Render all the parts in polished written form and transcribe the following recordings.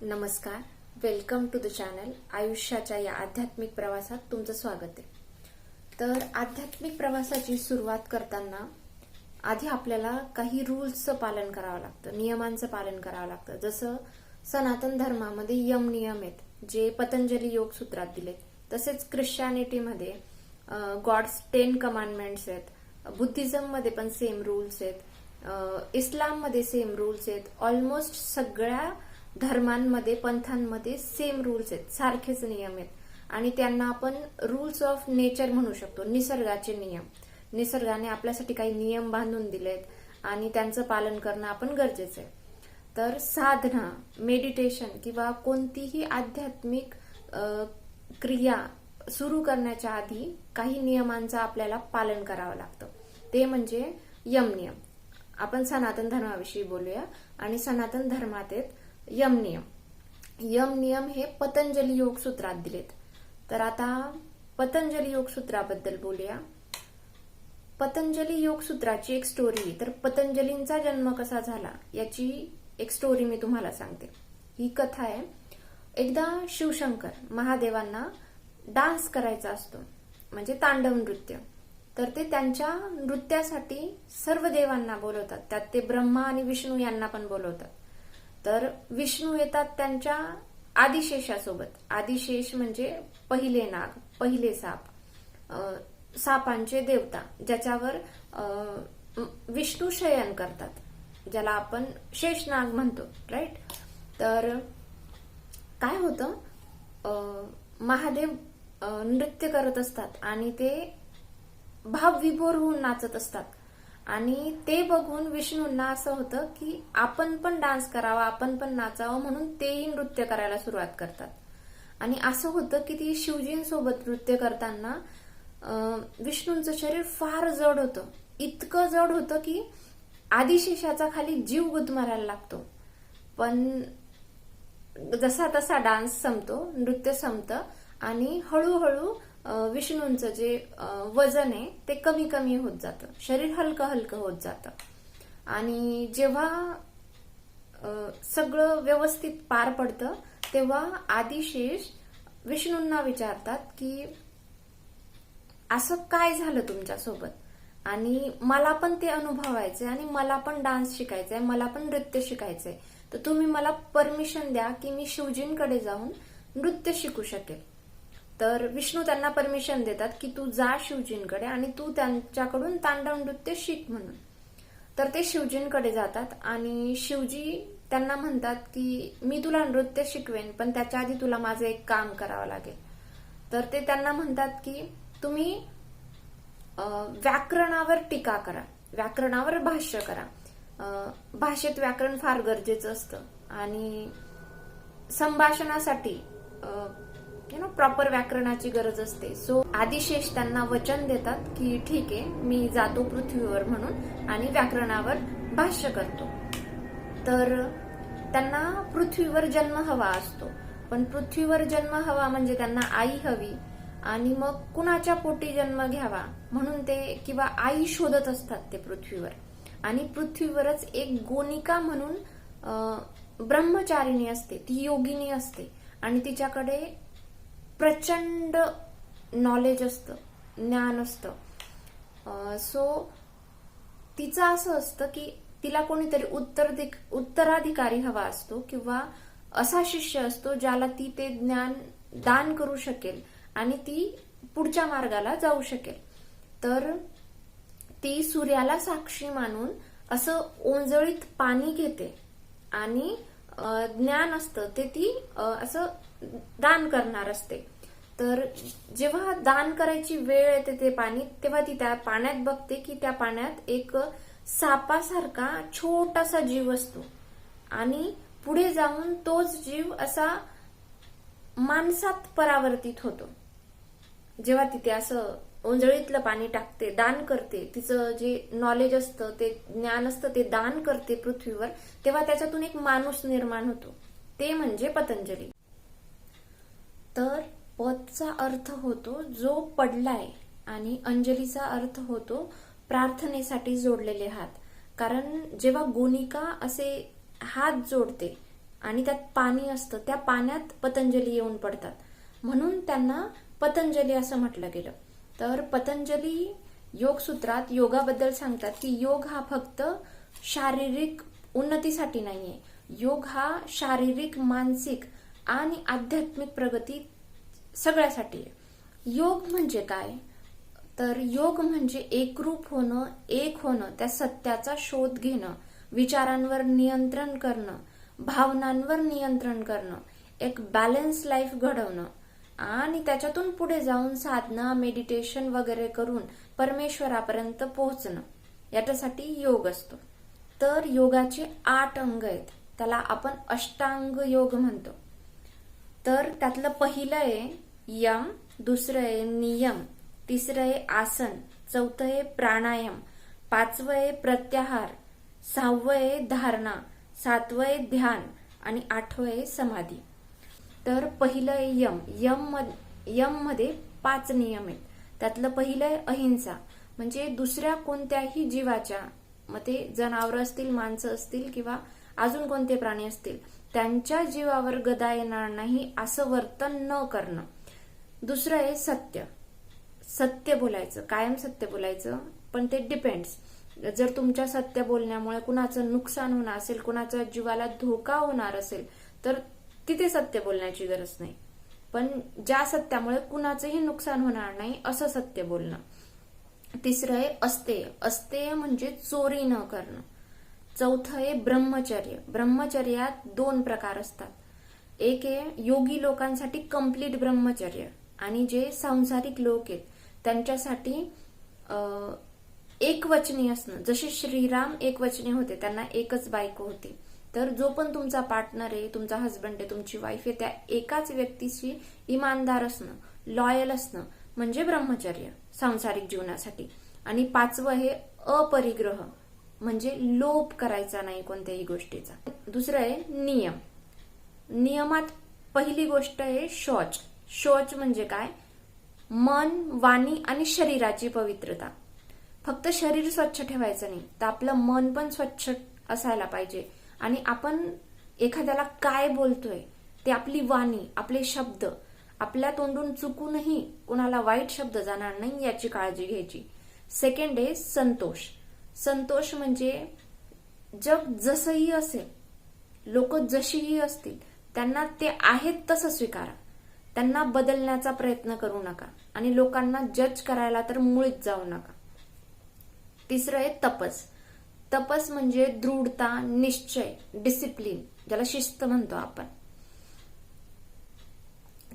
नमस्कार, welcome to the channel. आयुष्याच्या या आध्यात्मिक प्रवासात तुमचं स्वागत आहे. तर आध्यात्मिक प्रवासाची सुरुवात करताना आधी आपल्याला काही रूल्सचं पालन करावं लागतं, नियमांचं पालन करावं लागतं. जसं सनातन धर्मामध्ये यम नियम आहेत जे पतंजली योग सूत्रात दिलेत. तसेच ख्रिश्चॅनिटीमध्ये गॉड्स 10 कमांडमेंट्स आहेत. बुद्धिझम मध्ये पण सेम रूल्स आहेत. इस्लाममध्ये सेम रूल्स आहेत. ऑलमोस्ट सगळ्या धर्मांमध्ये, पंथांमध्ये सेम रूल्स आहेत, सारखेच नियम आहेत. आणि त्यांना आपण रूल्स ऑफ नेचर म्हणू शकतो, निसर्गाचे नियम. निसर्गाने आपल्यासाठी काही नियम बांधून दिलेत आणि त्यांचं पालन करणं आपण गरजेचं आहे. तर साधना, मेडिटेशन किंवा कोणतीही आध्यात्मिक क्रिया सुरू करण्याच्या आधी काही नियमांचं आपल्याला पालन करावं लागतं. ते म्हणजे यम नियम. आपण सनातन धर्माविषयी बोलूया. आणि सनातन धर्मात आहेत यम नियम. यम नियम हे पतंजली योग सूत्रात दिलेत. तर आता पतंजली योग सूत्राबद्दल बोलूया. पतंजली योग सूत्राची एक स्टोरी. तर पतंजलींचा जन्म कसा झाला याची एक स्टोरी मी तुम्हाला सांगते. ही कथा आहे. एकदा शिवशंकर महादेवांना डान्स करायचा असतो, म्हणजे तांडव नृत्य. तर ते त्यांच्या नृत्यासाठी सर्व देवांना बोलवतात. त्यात ते ब्रह्मा आणि विष्णू यांना पण बोलवतात. तर विष्णू येतात त्यांच्या आदिशेषासोबत. आदिशेष म्हणजे पहिले नाग, पहिले साप, सापांचे देवता, ज्याच्यावर विष्णू शयन करतात, ज्याला आपण शेषनाग म्हणतो, राईट. तर काय होतं, महादेव नृत्य करत असतात आणि ते भावविभोर होऊन नाचत असतात. आणि ते बघून विष्णूंना असं होतं की आपण पण डान्स करावा, आपण पण नाचावं, म्हणून तेही नृत्य करायला सुरुवात करतात. आणि असं होतं की ती शिवजींसोबत नृत्य करताना विष्णूंचं शरीर फार जड होतं. इतकं जड होतं की आदिशेषाचा खाली जीव गुदमरायला लागतो. पण जसा तसा डान्स संपतो, नृत्य संपतं आणि हळूहळू विष्णूंचं जे वजन आहे ते कमी कमी होत जातं, शरीर हलकं हलकं होत जातं. आणि जेव्हा सगळं व्यवस्थित पार पडतं तेव्हा आदिशेष विष्णूंना विचारतात की असं काय झालं तुमच्यासोबत, आणि मला पण ते अनुभवायचंय आणि मला पण डान्स शिकायचंय, मला पण नृत्य शिकायचंय. तर तुम्ही मला परमिशन द्या की मी शिवजींकडे जाऊन नृत्य शिकू शकेल. तर विष्णू त्यांना परमिशन देतात की तू जा शिवजींकडे आणि तू त्यांच्याकडून तांडव नृत्य शिक म्हणून. तर ते शिवजींकडे जातात आणि शिवजी त्यांना म्हणतात की मी तुला नृत्य शिकवेन, पण त्याच्या आधी तुला माझं एक काम करावं लागेल. तर ते त्यांना म्हणतात की तुम्ही व्याकरणावर टीका करा, व्याकरणावर भाष्य करा. भाषेत व्याकरण फार गरजेचं असतं आणि संभाषणासाठी प्रॉपर व्याकरणाची गरज असते. सो आदिशेष त्यांना वचन देतात की ठीक आहे, मी जातो पृथ्वीवर म्हणून आणि व्याकरणावर भाष्य करतो. तर त्यांना पृथ्वीवर जन्म हवा असतो, पण पृथ्वीवर जन्म हवा म्हणजे त्यांना आई हवी. आणि मग कुणाच्या पोटी जन्म घ्यावा म्हणून ते किंवा आई शोधत असतात ते पृथ्वीवर. आणि पृथ्वीवरच एक गोनिका म्हणून ब्रह्मचारिणी असते, ती योगिनी असते आणि तिच्याकडे प्रचंड नॉलेज असतं, ज्ञान असतं. सो तिचं असं असतं की तिला कोणीतरी उत्तराधिकारी हवा असतो किंवा असा शिष्य असतो ज्याला ती ते ज्ञान दान करू शकेल आणि ती पुढच्या मार्गाला जाऊ शकेल. तर ती सूर्याला साक्षी मानून असं ओंजळीत पाणी घेते आणि ज्ञान असतं ते ती असं दान करणार असते. तर जेव्हा दान करायची वेळ येते ते पाणी, तेव्हा ती त्या पाण्यात बघते की त्या पाण्यात एक सापासारखा छोटासा जीव असतो आणि पुढे जाऊन तोच जीव असा माणसात परावर्तित होतो. जेव्हा ती ते असं ओंजळीतलं पाणी टाकते, दान करते, तिचं जे नॉलेज असतं, ते ज्ञान असतं, ते दान करते पृथ्वीवर, तेव्हा त्याच्यातून एक माणूस निर्माण होतो. ते म्हणजे पतंजली. तर पदचा अर्थ होतो जो पडलाय आणि अंजलीचा अर्थ होतो प्रार्थनेसाठी जोडलेले हात. कारण जेव्हा गोनिका असे हात जोडते आणि त्यात पाणी असतं, त्या पाण्यात पतंजली येऊन पडतात, म्हणून त्यांना पतंजली असं म्हटलं गेलं. तर पतंजली योगसूत्रात योगाबद्दल सांगतात की योग हा फक्त शारीरिक उन्नतीसाठी नाहीये. योग हा शारीरिक, मानसिक आणि आध्यात्मिक प्रगती सगळ्यासाठी आहे. योग म्हणजे काय? तर योग म्हणजे एकरूप होणं, एक होणं, त्या सत्याचा शोध घेणं, विचारांवर नियंत्रण करणं, भावनांवर नियंत्रण करणं, एक बॅलन्स लाईफ घडवणं आणि त्याच्यातून पुढे जाऊन साधना, मेडिटेशन वगैरे करून परमेश्वरापर्यंत पोहोचणं, याच्यासाठी योग असतो. तर योगाचे 8 अंग आहेत, त्याला आपण अष्टांग योग म्हणतो. तर त्यातलं पहिलं आहे यम, दुसरं आहे नियम, तिसरं आहे आसन, चौथं आहे प्राणायाम, पाचवं आहे प्रत्याहार, सहावं आहे धारणा, सातवं आहे ध्यान आणि आठवं आहे समाधी. तर पहिलं आहे यम. यम मध्ये 5 नियम आहेत. त्यातलं पहिलं आहे अहिंसा, म्हणजे दुसऱ्या कोणत्याही जीवाच्या, मग ते जनावरं असतील, माणसं असतील किंवा अजून कोणते प्राणी असतील, त्यांच्या जीवावर गदा येणार नाही असं वर्तन न करणं. दुसरं आहे सत्य. सत्य बोलायचं, कायम सत्य बोलायचं, पण ते डिपेंड्स. जर तुमच्या सत्य बोलण्यामुळे कुणाचं नुकसान होणार असेल, कुणाच्या जीवाला धोका होणार असेल, तर तिथे सत्य बोलण्याची गरज नाही. पण ज्या सत्यामुळे कुणाचंही नुकसान होणार नाही असं सत्य बोलणं. तिसरं आहे अस्तेय. अस्तेय म्हणजे चोरी न करणं. चौथं आहे ब्रह्मचर्य. ब्रह्मचर्यात 2 प्रकार असतात. एक आहे योगी लोकांसाठी कंप्लीट ब्रह्मचर्य, आणि जे सांसारिक लोक आहेत त्यांच्यासाठी एकवचनी असणं. जसे श्रीराम एकवचनी होते, त्यांना एकच बायको होती. तर जो पण तुमचा पार्टनर आहे, तुमचा हस्बंड आहे, तुमची वाईफ आहे, त्या एकाच व्यक्तीशी इमानदार असणं, लॉयल असणं म्हणजे ब्रह्मचर्य सांसारिक जीवनासाठी. आणि 5वं आहे अपरिग्रह, म्हणजे लोभ करायचा नाही कोणत्याही गोष्टीचा. दुसरं आहे नियम. नियमात पहिली गोष्ट आहे शौच. शौच म्हणजे काय? मन, वाणी आणि शरीराची पवित्रता. फक्त शरीर स्वच्छ ठेवायचं नाही, तर आपलं मन पण स्वच्छ असायला पाहिजे. आणि आपण एखाद्याला काय बोलतोय ते, आपली वाणी, आपले शब्द, आपल्या तोंडून चुकूनही कोणाला वाईट शब्द जाणार नाही याची काळजी घ्यायची. सेकंड आहे संतोष. संतोष म्हणजे जग जसंही असेल, लोक जशीही असतील, त्यांना ते आहेत तसं स्वीकारा. त्यांना बदलण्याचा प्रयत्न करू नका आणि लोकांना जज करायला तर मुळीच जाऊ नका. तिसरं आहे तपस. तपस म्हणजे दृढता, निश्चय, डिसिप्लिन, ज्याला शिस्त म्हणतो आपण.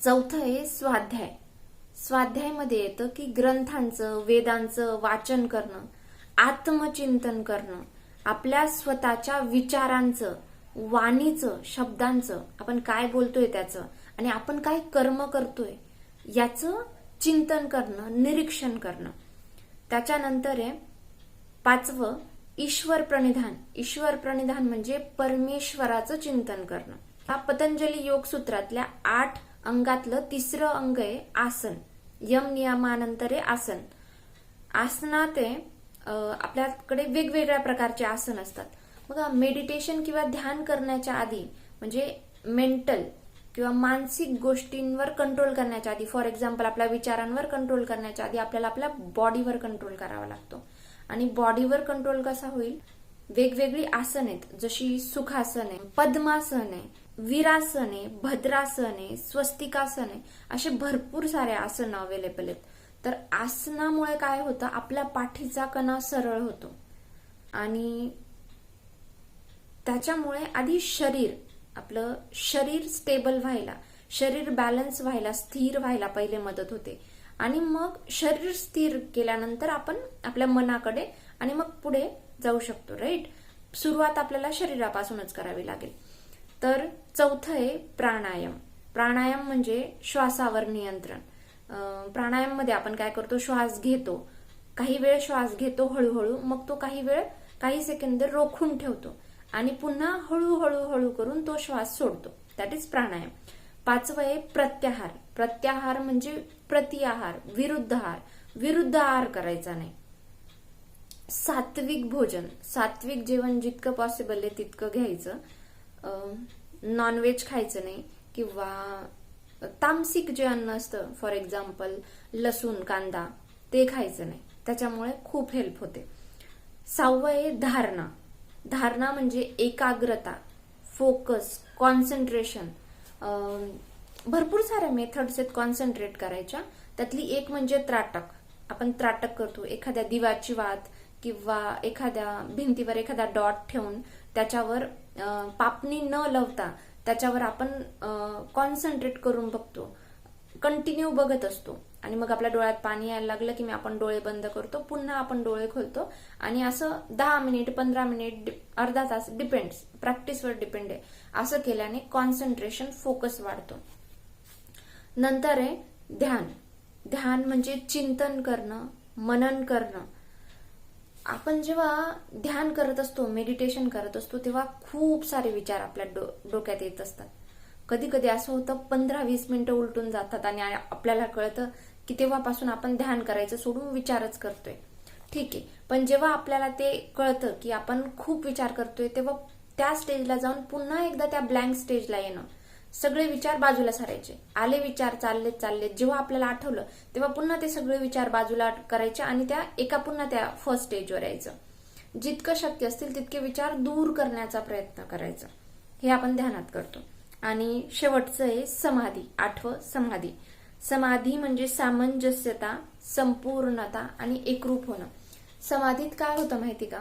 चौथं आहे स्वाध्याय. स्वाध्यायमध्ये येतं की ग्रंथांचं, वेदांचं वाचन करणं, आत्मचिंतन करणं, आपल्या स्वतःच्या विचारांचं, वाणीचं, शब्दांचं, आपण काय बोलतोय त्याचं आणि आपण काय कर्म करतोय याचं चिंतन करणं, निरीक्षण करणं. त्याच्यानंतर आहे 5वं ईश्वर प्रणिधान. ईश्वर प्रणिधान म्हणजे परमेश्वराचं चिंतन करणं. हा पतंजली योग सूत्रातल्या 8 अंगातलं 3रं अंग आहे आसन. यम नियमानंतर आहे आसन. आसनात आपल्याकडे वेगवेगळ्या प्रकारचे आसन असतात. बघा, मेडिटेशन किंवा ध्यान करण्याच्या आधी, म्हणजे मेंटल किंवा मानसिक गोष्टींवर कंट्रोल करण्याच्या आधी, फॉर एक्झाम्पल आपल्या विचारांवर कंट्रोल करण्याच्या आधी आपल्याला आपल्या बॉडीवर कंट्रोल करावा लागतो. आणि बॉडीवर कंट्रोल कसा होईल? वेगवेगळी आसन आहेत, जशी सुखासन आहे, पद्मासन आहे, वीरासन आहे, भद्रासन आहे, स्वस्तिकासन आहे, असे भरपूर सारे आसन अवेलेबल आहेत. तर आसनामुळे काय होतं? आपल्या पाठीचा कणा सरळ होतो आणि त्याच्यामुळे आधी आपलं शरीर स्टेबल व्हायला, शरीर बॅलन्स व्हायला, स्थिर व्हायला पहिले मदत होते. आणि मग शरीर स्थिर केल्यानंतर आपण आपल्या मनाकडे आणि मग पुढे जाऊ शकतो. राईट? सुरुवात आपल्याला शरीरापासूनच करावी लागेल. तर चौथं आहे प्राणायाम. प्राणायाम म्हणजे श्वासावर नियंत्रण. प्राणायाम मध्ये आपण काय करतो? श्वास घेतो, काही वेळ श्वास घेतो हळूहळू, मग तो काही सेकंद रोखून ठेवतो आणि पुन्हा हळूहळू करून तो श्वास सोडतो. दॅट इज प्राणायाम. 5वं आहे प्रत्याहार. प्रत्याहार म्हणजे प्रतिआहार, विरुद्ध आहार करायचा नाही. सात्विक भोजन, सात्विक जेवण जितकं पॉसिबल आहे तितकं घ्यायचं. नॉनव्हेज खायचं नाही किंवा तामसिक जे अन्न असतं, फॉर एक्झाम्पल लसूण कांदा, ते खायचं नाही. त्याच्यामुळे खूप हेल्प होते. 6वं आहे धारणा. धारणा म्हणजे एकाग्रता, फोकस, कॉन्सन्ट्रेशन. भरपूर साऱ्या मेथड्स आहेत कॉन्सन्ट्रेट करायच्या. त्यातली एक म्हणजे त्राटक. आपण त्राटक करतो. एखाद्या दिव्याची वात किंवा एखाद्या भिंतीवर एखादा डॉट ठेवून त्याच्यावर पापणी न लावता त्याच्यावर आपण कॉन्सन्ट्रेट करून बघतो, कंटिन्यू बघत असतो. आणि मग आपल्या डोळ्यात पाणी यायला लागलं की आपण डोळे बंद करतो, पुन्हा आपण डोळे खोलतो आणि असं 10 मिनिट 15 मिनिट अर्धा तास, डिपेंड्स, प्रॅक्टिसवर डिपेंड आहे. असं केल्याने कॉन्सन्ट्रेशन, फोकस वाढतो. नंतर आहे ध्यान. ध्यान म्हणजे चिंतन करणं, मनन करणं. आपण जेव्हा ध्यान करत असतो, मेडिटेशन करत असतो, तेव्हा खूप सारे विचार आपल्या डोक्यात येत असतात. कधी कधी असं होतं 15-20 मिनिटं उलटून जातात आणि आपल्याला कळतं की तेव्हापासून आपण ध्यान करायचं सोडून विचारच करतोय. ठीक आहे, पण जेव्हा आपल्याला ते कळतं की आपण खूप विचार करतोय, तेव्हा त्या स्टेजला जाऊन पुन्हा एकदा त्या ब्लँक स्टेजला येणं. सगळे विचार बाजूला सारायचे. आले विचार, चाललेत. जेव्हा आपल्याला आठवलं तेव्हा पुन्हा ते सगळे विचार बाजूला करायचे आणि पुन्हा त्या फर्स्ट स्टेजवर यायचं. जितकं शक्य असतील तितके विचार दूर करण्याचा प्रयत्न करायचा. हे आपण ध्यानात करतो. आणि शेवटचं आहे समाधी. 8वं समाधी. समाधी म्हणजे सामंजस्यता, संपूर्णता आणि एकरूप होणं. समाधीत काय होतं माहिती का?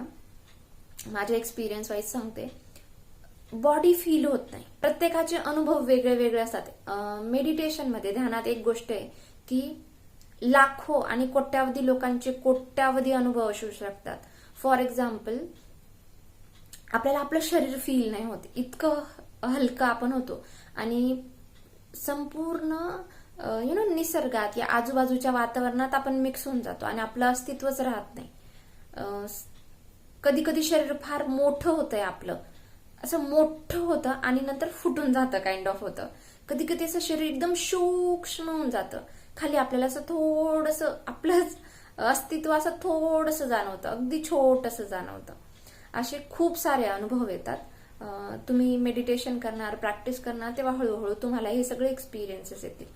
माझ्या एक्सपिरियन्स वाईज सांगते. बॉडी फील होत नाही. प्रत्येकाचे अनुभव वेगळे वेगळे असतात. मेडिटेशनमध्ये, ध्यानात एक गोष्ट आहे की लाखो आणि कोट्यावधी लोकांचे कोट्यावधी अनुभव असू शकतात. फॉर एक्झाम्पल, आपल्याला आपलं शरीर फील नाही होत, इतकं हलका आपण होतो आणि संपूर्ण निसर्गात या आजूबाजूच्या वातावरणात आपण मिक्स होऊन जातो आणि आपलं अस्तित्वच राहत नाही. कधी कधी शरीर फार मोठं होतंय आपलं, असं मोठं होतं आणि नंतर फुटून जातं, काइंड ऑफ होतं. कधी कधी असं शरीर एकदम सूक्ष्म होऊन जातं. खाली आपल्याला असं थोडंसं आपलं अस्तित्व असं थोडंसं जाणवतं, अगदी छोटंसं जाणवतं. असे खूप सारे अनुभव येतात. तुम्ही मेडिटेशन करणार, प्रॅक्टिस करणार, तेव्हा हळूहळू तुम्हाला हे सगळे एक्सपिरियन्सेस येतील.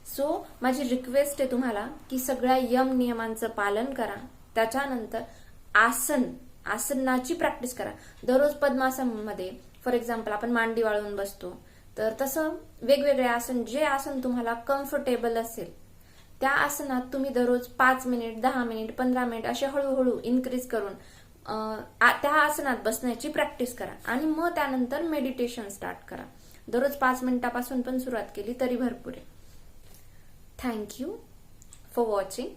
सो माझी रिक्वेस्ट आहे तुम्हाला की सगळ्या यम नियमांचं पालन करा. त्याच्यानंतर आसनाची प्रॅक्टिस करा. दररोज पद्मासनमध्ये फॉर एक्झाम्पल आपण मांडी वाळून बसतो, तर तसं वेगवेगळे आसन, जे आसन तुम्हाला कम्फर्टेबल असेल त्या आसनात तुम्ही दररोज 5 मिनिट, 10 मिनिट, 15 मिनिट असे हळूहळू इन्क्रीज करून त्या आसनात बसण्याची प्रॅक्टिस करा आणि मग त्यानंतर मेडिटेशन स्टार्ट करा. दररोज 5 मिनिटापासून पण सुरुवात केली तरी भरपूर आहे. Thank you for watching.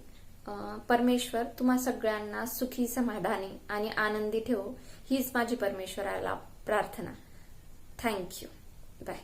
परमेश्वर तुम्हा सगळ्यांना सुखी, समाधानी आणि आनंदी ठेवो, हीच माझी परमेश्वराला प्रार्थना. थँक्यू. बाय.